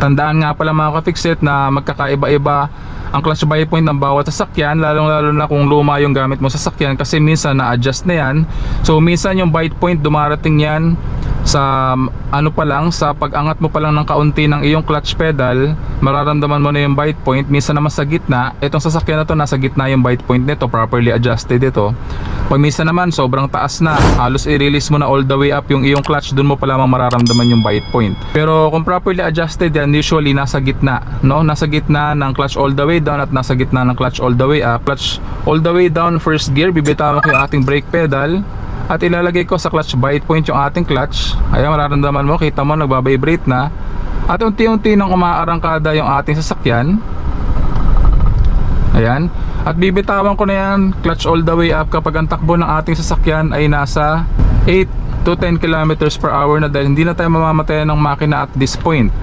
Tandaan nga pala mga ka-fixit na magkakaiba-iba ang clutch bite point ng bawat sasakyan, lalong-lalo na kung luma yung gamit mo sa sasakyan, kasi minsan na-adjust na yan. So minsan yung bite point dumarating yan sa ano pa lang, sa pag-angat mo pa lang ng kaunti ng iyong clutch pedal, mararamdaman mo na yung bite point. Minsan naman sa gitna, itong sasakyan na to nasa gitna yung bite point nito, properly adjusted ito. Pag minsan naman sobrang taas na, halos i-release mo na all the way up yung iyong clutch, dun mo pa lamang mararamdaman yung bite point. Pero kung properly adjusted yan, usually nasa gitna, no? Nasa gitna ng clutch all the way down at nasa gitna ng clutch all the way up. Clutch all the way down, first gear, bibitawan ko yung ating brake pedal at ilalagay ko sa clutch bite point yung ating clutch. Ayan, mararamdaman mo, kita mo nagbabibrate na at unti-unti nang umaarangkada yung ating sasakyan. Ayan, at bibitawan ko na yan, clutch all the way up, kapag ang takbo ng ating sasakyan ay nasa 8 to 10 kilometers per hour na, dahil hindi na tayo mamamatay ng makina at this point.